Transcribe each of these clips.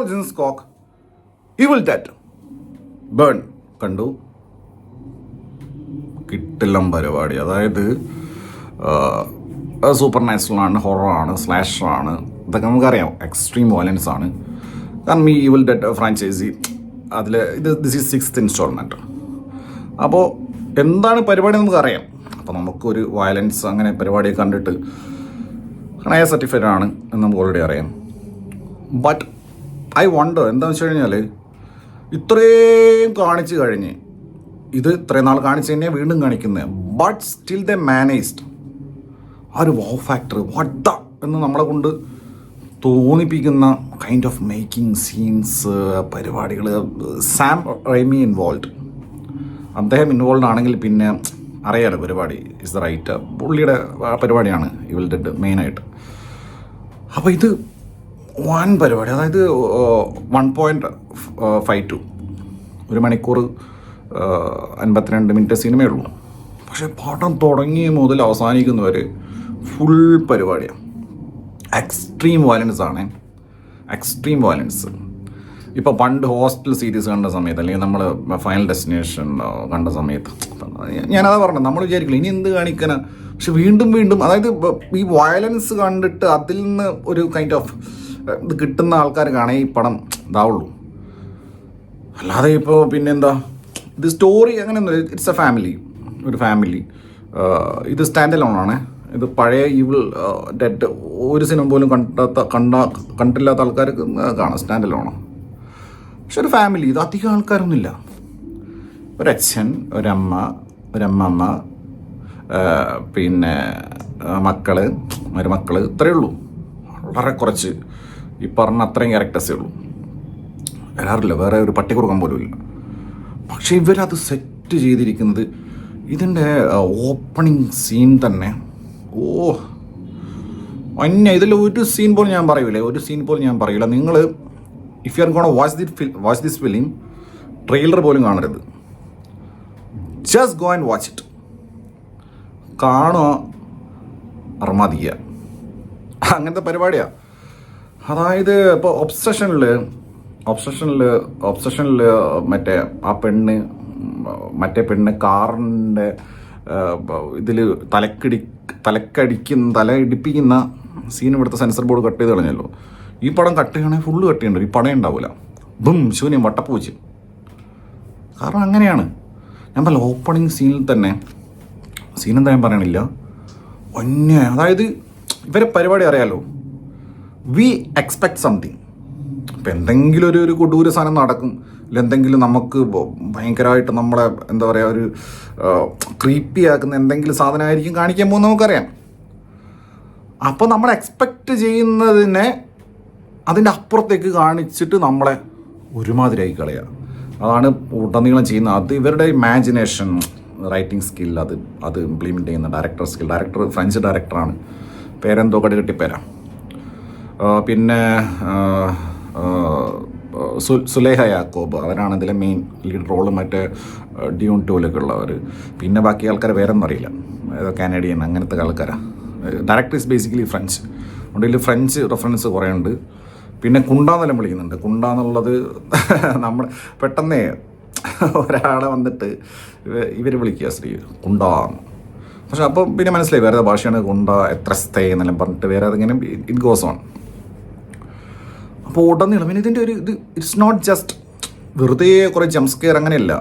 ജിൻസ് കോക്ക് Evil Dead ബേൺ കണ്ടു. കിട്ടില്ലം പരിപാടി. അതായത് സൂപ്പർ നാച്ചുറലാണ്, ഹൊററാണ്, സ്ലാഷറാണ്. ഇതൊക്കെ നമുക്കറിയാം. എക്സ്ട്രീം വയലൻസ് ആണ്. കാരണം ഈ ഇവിൽ ഡെഡ് ഫ്രാഞ്ചൈസി അതിൽ ദിസ് ഈസ് 6th ഇൻസ്റ്റാൾമെൻറ്റ്. അപ്പോൾ എന്താണ് പരിപാടി നമുക്കറിയാം. അപ്പോൾ നമുക്കൊരു വയലൻസ് അങ്ങനെ പരിപാടി കണ്ടിട്ട് എ സർട്ടിഫൈഡ് ആണ് എന്ന് നമുക്ക് ഓൾറെഡി അറിയാം. ബട്ട് ഐ വണ്ടർ എന്താണെന്ന് വെച്ച് കഴിഞ്ഞാൽ ഇത്രയും കാണിച്ച് കഴിഞ്ഞ് ഇത് ഇത്രയും നാൾ കാണിച്ച് തന്നെ വീണ്ടും കാണിക്കുന്നത്, ബട്ട് സ്റ്റിൽ ദ മാനേജ്ഡ് ആ ഒരു വൗ ഫാക്ടർ വട്ട എന്ന് നമ്മളെ കൊണ്ട് തോന്നിപ്പിക്കുന്ന കൈൻഡ് ഓഫ് മേക്കിംഗ് സീൻസ് പരിപാടികൾ. സാം റൈമി ഇൻവോൾവ്, അദ്ദേഹം ഇൻവോൾവ് ആണെങ്കിൽ പിന്നെ അറിയാലോ പരിപാടി ഇസ് ദ റൈറ്റ്. പുള്ളിയുടെ പരിപാടിയാണ് ഇവിൽ ഡെഡ് മെയിനായിട്ട്. അപ്പോൾ ഇത് വൻ പരിപാടി. അതായത് 1.52 1 മണിക്കൂർ 52 മിനിറ്റ് സിനിമയേ ഉള്ളൂ. പക്ഷേ പടം തുടങ്ങിയ മുതൽ അവസാനിക്കുന്നവരെ ഫുൾ പരിപാടിയാണ്. എക്സ്ട്രീം വയലൻസ് ആണ്. Extreme violence. ഇപ്പോൾ പണ്ട് ഹോസ്റ്റൽ സീരീസ് കണ്ട സമയത്ത് അല്ലെങ്കിൽ നമ്മൾ ഫൈനൽ ഡെസ്റ്റിനേഷൻ കണ്ട സമയത്ത് ഞാനതാ പറഞ്ഞത്, നമ്മൾ വിചാരിക്കില്ല ഇനി എന്ത് കാണിക്കാനാ. പക്ഷെ വീണ്ടും വീണ്ടും അതായത് ഈ വയലൻസ് കണ്ടിട്ട് അതിൽ നിന്ന് ഒരു കൈൻഡ് ഓഫ് ഇത് കിട്ടുന്ന ആൾക്കാർ കാണേ ഈ പടം ഇതാവുള്ളൂ. അല്ലാതെ ഇപ്പോൾ പിന്നെന്താ ഇത് സ്റ്റോറി അങ്ങനെയൊന്നും. ഇറ്റ്സ് എ ഫാമിലി, ഒരു ഫാമിലി. ഇത് സ്റ്റാൻഡ് അലോണാണ്. ഇത് പഴയ ഇവിൾ ഡെഡ് ഒരു സിനിമ പോലും കണ്ടില്ലാത്ത ആൾക്കാർക്ക് കാണാം. സ്റ്റാൻഡ് അലോണോ. പക്ഷെ ഒരു ഫാമിലി. ഇത് അധികം ആൾക്കാരൊന്നുമില്ല. ഒരച്ഛൻ, ഒരമ്മ, ഒരമ്മമ്മ, പിന്നെ മക്കള്, മരുമക്കള്, ഇത്രയേ ഉള്ളൂ. വളരെ കുറച്ച് ഈ പറഞ്ഞ അത്രയും ക്യാരക്ടേഴ്സേ ഉള്ളൂ. വരാറില്ല, വേറെ ഒരു പട്ടി കുറുക്കാൻ പോലും ഇല്ല. പക്ഷെ ഇവരത് സെറ്റ് ചെയ്തിരിക്കുന്നത് ഇതിൻ്റെ ഓപ്പണിങ് സീൻ തന്നെ. ഇതിൽ ഒരു സീൻ പോലും ഞാൻ പറയൂലേ, ഒരു സീൻ പോലും ഞാൻ പറയൂല. നിങ്ങൾ if you are gonna watch this film, trailer പോലും കാണരുത്. Just go and watch it. കാണുക, അർമാദിക്കുക, അങ്ങനത്തെ പരിപാടിയാണ്. അതായത് ഇപ്പോൾ ഒബ്സഷനിൽ മറ്റേ പെണ്ണ് കാറിൻ്റെ ഇതിൽ തലയിടിപ്പിക്കുന്ന സീൻ ഇവിടുത്തെ സെൻസർ ബോർഡ് കട്ട് ചെയ്ത് കളഞ്ഞല്ലോ. ഈ പടം കട്ട് ചെയ്യണമെങ്കിൽ ഫുള്ള് കട്ട് ചെയ്യണ്ട. ഈ പടം ഉണ്ടാവില്ല. ശൂന്യം വട്ടപ്പൂച്ച്. കാരണം അങ്ങനെയാണ്. ഞാൻ പറഞ്ഞ ഓപ്പണിങ് സീനിൽ തന്നെ സീനെന്താ ഞാൻ പറയണില്ല. അതായത് ഇവരെ പരിപാടി അറിയാലോ. We expect something. ഇപ്പം എന്തെങ്കിലും ഒരു കൊടൂര സാധനം നടക്കും, ഇല്ല എന്തെങ്കിലും നമുക്ക് ഭയങ്കരമായിട്ട് നമ്മളെ എന്താ പറയുക ഒരു ക്രീപ്പി ആക്കുന്ന എന്തെങ്കിലും സാധനമായിരിക്കും കാണിക്കാൻ പോകുന്നത് നമുക്കറിയാം. അപ്പോൾ നമ്മൾ എക്സ്പെക്റ്റ് ചെയ്യുന്നതിനെ അതിൻ്റെ അപ്പുറത്തേക്ക് കാണിച്ചിട്ട് നമ്മളെ ഒരുമാതിരിയായി കളയുക. അതാണ് ഉടനീളം ചെയ്യുന്നത്. അത് ഇവരുടെ ഇമാജിനേഷൻ, റൈറ്റിംഗ് സ്കിൽ, അത് ഇംപ്ലിമെൻറ്റ് ചെയ്യുന്ന ഡയറക്ടർ സ്കിൽ. ഡയറക്ടർ ഫ്രഞ്ച് ഡയറക്ടറാണ്. പേരെന്തോ കെട്ടിപ്പേരാ. പിന്നെ സുലേഹ യാക്കോബ്, അവരാണ് ഇതിലെ മെയിൻ ലീഡ് റോള്. മറ്റേ ഡ്യൂൺ 2 ഉള്ളവർ. പിന്നെ ബാക്കി ആൾക്കാർ വേറൊന്നും അറിയില്ല. ഏതോ കാനഡിയൻ അങ്ങനത്തെ ആൾക്കാരാണ്. Director is basically French. അതുകൊണ്ട് ഇതിൽ ഫ്രഞ്ച് റെഫറൻസ് കുറേ ഉണ്ട്. പിന്നെ കുണ്ടാന്നെല്ലാം വിളിക്കുന്നുണ്ട്. കുണ്ടാന്നുള്ളത് നമ്മൾ പെട്ടെന്നേ ഒരാളെ വന്നിട്ട് ഇവർ വിളിക്കുക സ്ത്രീ കുണ്ടാന്ന്. പക്ഷെ അപ്പം പിന്നെ മനസ്സിലായി വേറെ ഭാഷയാണ് കുണ്ട, എത്രസ്തേ എന്നെല്ലാം പറഞ്ഞിട്ട് വേറെ അതിങ്ങനെ ഇറ്റ് ഗോസ് ഓൺ. അപ്പോൾ ഉടനീളം പിന്നെ ഇതിൻ്റെ ഒരു ഇത് ഇറ്റ്സ് നോട്ട് ജസ്റ്റ് വെറുതെ കുറേ ജംസ്കെയർ അങ്ങനെയല്ല.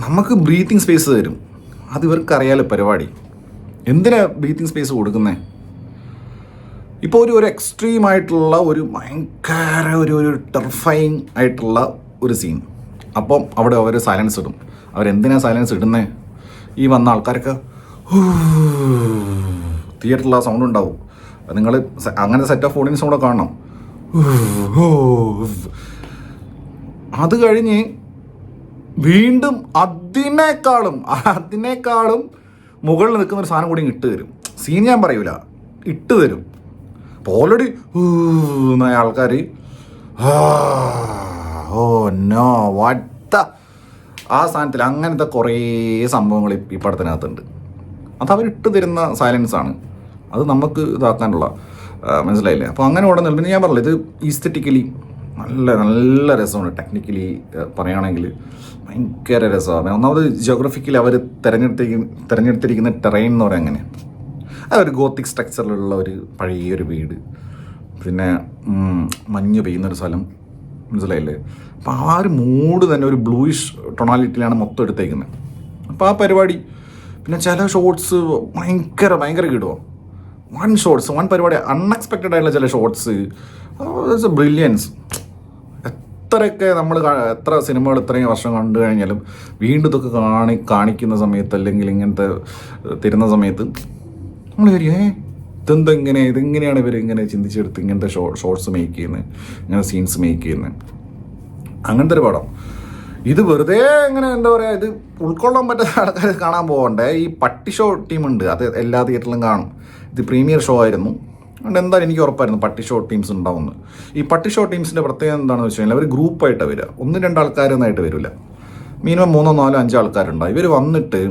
നമുക്ക് ബ്രീത്തിങ് സ്പേസ് തരും. അത് ഇവർക്കറിയാലോ പരിപാടി. എന്തിനാ ബ്രീത്തിങ് സ്പേസ് കൊടുക്കുന്നത്? ഇപ്പോൾ ഒരു എക്സ്ട്രീം ആയിട്ടുള്ള ഒരു ഭയങ്കര ഒരു ടെറിഫൈങ് ആയിട്ടുള്ള ഒരു സീൻ. അപ്പം അവിടെ അവർ സൈലൻസ് ഇടും. അവരെന്തിനാണ് സൈലൻസ് ഇടുന്നത്? ഈ വന്ന ആൾക്കാർക്ക് തിയേറ്ററിൽ ആ സൗണ്ട് ഉണ്ടാവും. നിങ്ങൾ അങ്ങനത്തെ സെറ്റ് ഓഫ് ഓഡിയൻസും കൂടെ കാണണം. അത് കഴിഞ്ഞ് വീണ്ടും അതിനേക്കാളും മുകളിൽ നിൽക്കുന്ന ഒരു സാധനം കൂടി ഇട്ട് തരും. സീൻ ഞാൻ പറയൂല, ഇട്ട് തരും. അപ്പോൾ ഓൾറെഡി ആൾക്കാർ നോ വാട്ട് ആ സാധനത്തിൽ അങ്ങനത്തെ കുറേ സംഭവങ്ങൾ ഈ പടത്തിനകത്തുണ്ട്. അത് അവരിട്ട് തരുന്ന സൈലൻസാണ്. അത് നമുക്ക് ഇതാക്കാനുള്ള മനസ്സിലായില്ലേ? അപ്പോൾ അങ്ങനെ ഉടനെ പിന്നെ ഞാൻ പറഞ്ഞില്ല, ഇത് ഈസ്തറ്റിക്കലി നല്ല നല്ല രസമാണ്. ടെക്നിക്കലി പറയുകയാണെങ്കിൽ ഭയങ്കര രസമാണ്. ഒന്നാമത് ജിയോഗ്രഫിക്കലി അവർ തിരഞ്ഞെടുത്തിരിക്കുന്ന ടെറൈൻ എന്ന് പറയാൻ അങ്ങനെ ഒരു ഗോത്തിക് സ്ട്രക്ചറിലുള്ള ഒരു പഴയൊരു വീട്, പിന്നെ മഞ്ഞ് പെയ്യുന്നൊരു സ്ഥലം, മനസ്സിലായില്ലേ? അപ്പോൾ ആ ഒരു മൂഡ് തന്നെ ഒരു ബ്ലൂയിഷ് ടൊണാലിറ്റിയിലാണ് മൊത്തം എടുത്തേക്കുന്നത്. അപ്പോൾ ആ പരിപാടി, പിന്നെ ചില ഷോട്ട്സ് ഭയങ്കര കിടുമോ, വൺ പരിപാടി അൺഎക്സ്പെക്റ്റഡ് ആയിട്ടുള്ള ചില ഷോട്ട്സ്, ബ്രില്യൻസ്. എത്രയൊക്കെ നമ്മൾ എത്ര സിനിമകൾ ഇത്രയും വർഷം കണ്ടു കഴിഞ്ഞാലും വീണ്ടും ഇതൊക്കെ കാണിക്കുന്ന സമയത്ത്, അല്ലെങ്കിൽ ഇങ്ങനത്തെ തരുന്ന സമയത്ത് നമ്മൾ ഇതെങ്ങനെയാണ് ഇവരിങ്ങനെ ചിന്തിച്ചെടുത്ത് ഇങ്ങനത്തെ ഷോർട്സ് മേക്ക് ചെയ്യുന്നത്, ഇങ്ങനെ സീൻസ് മേക്ക് ചെയ്യുന്നത്, അങ്ങനത്തെ ഒരു പടം. ഇത് വെറുതെ ഇങ്ങനെ എന്താ പറയുക, ഇത് ഉൾക്കൊള്ളാൻ പറ്റുന്ന ആൾക്കാർ കാണാൻ പോകണ്ടേ. ഈ പട്ടി ഷോ ടീമുണ്ട്, അത് എല്ലാ തിയേറ്ററിലും കാണും. ഇത് പ്രീമിയർ ഷോ ആയിരുന്നു, അതുകൊണ്ട് എന്തായാലും എനിക്ക് ഉറപ്പായിരുന്നു പട്ടി ഷോ ടീംസ് ഉണ്ടാവുമെന്ന്. ഈ പട്ടി ഷോ ടീംസിൻ്റെ പ്രത്യേകത എന്താണെന്ന് വെച്ച് കഴിഞ്ഞാൽ അവർ ഗ്രൂപ്പായിട്ടാണ് വരിക, 1-2 ആൾക്കാരൊന്നായിട്ട് വരില്ല. മിനിമം 3, 4, 5 ആൾക്കാരുണ്ടാവും. ഇവർ വന്നിട്ട്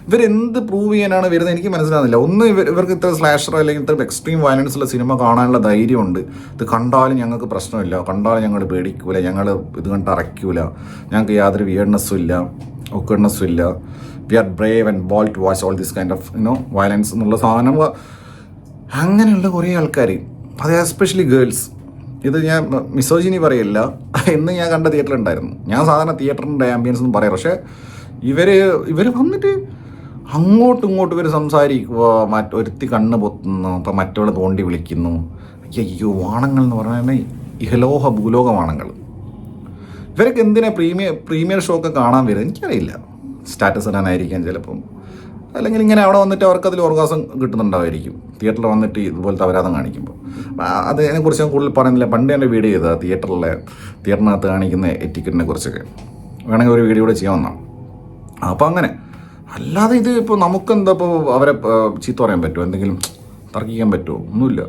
ഇവരെന്ത് പ്രൂവ് ചെയ്യാനാണ് വരുന്നത് എനിക്ക് മനസ്സിലാകുന്നില്ല. ഒന്ന് ഇവർക്ക് ഇത്ര സ്ലാഷർ അല്ലെങ്കിൽ ഇത്ര എക്സ്ട്രീം വയലൻസുള്ള സിനിമ കാണാനുള്ള ധൈര്യമുണ്ട്. ഇത് കണ്ടാലും ഞങ്ങൾക്ക് പ്രശ്നമില്ല, കണ്ടാലും ഞങ്ങൾ പേടിക്കൂല, ഞങ്ങൾ ഇത് കണ്ട് അറയ്ക്കൂല, ഞങ്ങൾക്ക് യാതൊരു വിയർഡ്നെസ്സും ഇല്ല, ഒക്കേഡ്നെസ്സും ഇല്ല, we are brave and bold to watch all this kind of violence എന്നുള്ള സാധനം. അങ്ങനെയുള്ള കുറേ ആൾക്കാർ, അത് എസ്പെഷ്യലി ഗേൾസ്. ഇത് ഞാൻ മിസോജിനി പറയില്ല, എന്ന് ഞാൻ കണ്ട തിയേറ്ററിലുണ്ടായിരുന്നു. ഞാൻ സാധാരണ തിയേറ്ററിൻ്റെ ആംബിയൻസ് ഒന്നും പറയാം, പക്ഷേ ഇവർ വന്നിട്ട് അങ്ങോട്ടും ഇങ്ങോട്ടും ഇവർ സംസാരിക്കുക, ഒരുത്തി കണ്ണ് പൊത്തുന്നു, അപ്പം മറ്റവളെ തോണ്ടി വിളിക്കുന്നു. അയ്യോ, വാണങ്ങൾ എന്ന് പറഞ്ഞാൽ ഇഹലോഹ ഭൂലോക വാണങ്ങൾ. ഇവരൊക്കെ എന്തിനാ പ്രീമിയർ ഷോ ഒക്കെ കാണാൻ വരുന്നത് എനിക്കറിയില്ല. സ്റ്റാറ്റസ് ഇടാനായിരിക്കാം ചിലപ്പം, അല്ലെങ്കിൽ ഇങ്ങനെ അവിടെ വന്നിട്ട് അവർക്കതിൽ ഓർഗാസം കിട്ടുന്നുണ്ടാവുമായിരിക്കും തിയേറ്ററിൽ വന്നിട്ട് ഇതുപോലത്തെ അപരാധം കാണിക്കുമ്പോൾ. അതിനെക്കുറിച്ച് ഞാൻ കൂടുതൽ പറയുന്നില്ല. പണ്ട് എൻ്റെ വീഡിയോ ചെയ്തതാണ് തിയേറ്ററിനകത്ത് കാണിക്കുന്ന എറ്റിക്കറ്റിനെ കുറിച്ചൊക്കെ, വേണമെങ്കിൽ ഒരു വീഡിയോ കൂടെ ചെയ്യാവുന്നതാണ്. അപ്പോൾ അങ്ങനെ അല്ലാതെ ഇത് ഇപ്പോൾ നമുക്കെന്താ ഇപ്പോൾ അവരെ ചീത്ത പറയാൻ പറ്റുമോ, എന്തെങ്കിലും തർക്കിക്കാൻ പറ്റുമോ? ഒന്നുമില്ല.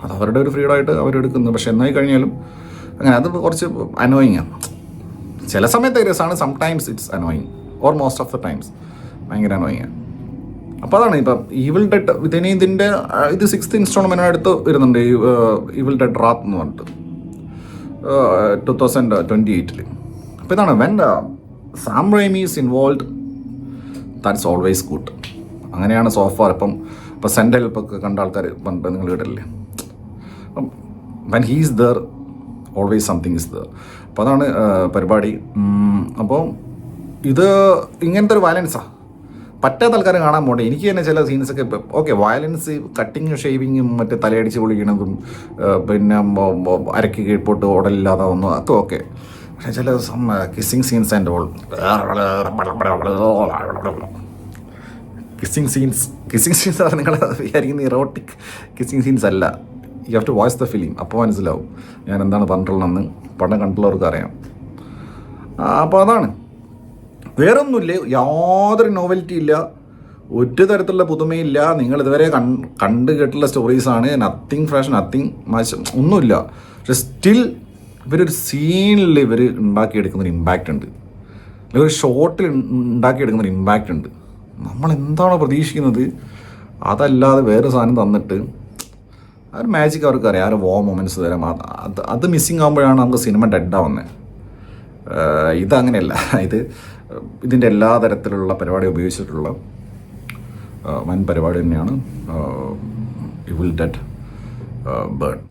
അത് അവരുടെ ഒരു ഫ്രീഡമായിട്ട് അവരെടുക്കുന്നു. പക്ഷെ എന്നായി കഴിഞ്ഞാലും അങ്ങനെ അത് കുറച്ച് അനോയിങ്ങാണ്. ചില സമയത്ത് രസമാണ്, sometimes it's annoying, or most of the times ഭയങ്കര അനോയിങ്ങാണ്. അപ്പോൾ അതാണ് ഇപ്പം ഈവിൾ ഡെഡ്. ഇതിൻ്റെ ഇത് 6th ഇൻസ്റ്റാൾമെൻ്റ് അടുത്ത് വരുന്നുണ്ട്, ഈവിൾ ഡെഡ് റാത്ത് എന്ന് പറഞ്ഞിട്ട് 2028. അപ്പോൾ ഇതാണ് when Sam Raimy is involve, that's always good. അങ്ങനെയാണ് സോഫാർ. ഇപ്പം സെൻഡ് ഹെൽപ്പൊക്കെ കണ്ട ആൾക്കാർ പണ്ട് നിങ്ങൾ കേട്ടില്ലേ, അപ്പം when he's there always something is there. അപ്പോൾ അതാണ് പരിപാടി. അപ്പോൾ ഇത് ഇങ്ങനത്തെ ഒരു വയലൻസാണ്, പറ്റാത്ത ആൾക്കാർ കാണാൻ പോകണ്ടേ. എനിക്ക് തന്നെ ചില സീൻസൊക്കെ ഓക്കെ, വയലൻസ്, കട്ടിങ് ഷേവിങ്ങും മറ്റേ തലയടിച്ച് പൊളിക്കണതും പിന്നെ അരക്ക് കീഴ്പോട്ട് ഓടലില്ലാതാവുന്നു ഒക്കെ ഓക്കെ. പക്ഷേ ചില kissing scenes and all, kissing scenes ആണ് നിങ്ങൾ വിചാരിക്കുന്ന ഇറോട്ടിക് കിസ്സിങ് സീൻസ് അല്ല. You have to watch the film, അപ്പോൾ മനസ്സിലാവും ഞാൻ എന്താണ് പറഞ്ഞിട്ടുള്ളതെന്ന്. പടം കണ്ടുള്ളവർക്ക് അറിയാം. അപ്പോൾ അതാണ്, വേറൊന്നുമില്ല, യാതൊരു നോവൽറ്റി ഇല്ല, ഒരു തരത്തിലുള്ള പുതുമയില്ല. നിങ്ങൾ ഇതുവരെ കണ്ട് കേട്ടുള്ള സ്റ്റോറീസാണ്, നത്തിങ് ഫ്രഷ്, നത്തിങ് മച്ച്, ഒന്നുമില്ല. പക്ഷെ സ്റ്റിൽ ഇവരൊരു സീനിൽ ഇവർ ഉണ്ടാക്കിയെടുക്കുന്നൊരു ഇമ്പാക്റ്റ് ഉണ്ട്, അല്ലെങ്കിൽ ഒരു ഷോട്ടിൽ ഉണ്ടാക്കിയെടുക്കുന്നൊരു ഇമ്പാക്റ്റ് ഉണ്ട്. നമ്മൾ എന്താണോ പ്രതീക്ഷിക്കുന്നത് അതല്ലാതെ വേറെ സാധനം തന്നിട്ട് ആ ഒരു മാജിക് അവർക്ക് അറിയാം, ആ ഒരു വോ മൊമെൻറ്റ്സ് തരാം. അത് മിസ്സിങ് ആകുമ്പോഴാണ് നമുക്ക് സിനിമ ഡെഡാവുന്നത്. ഇതങ്ങനെയല്ല, ഇതിൻ്റെ എല്ലാ തരത്തിലുള്ള പരിപാടി ഉപയോഗിച്ചിട്ടുള്ള വൻ പരിപാടി തന്നെയാണ് ഈവിൾ ഡെഡ് ബേർഡ്.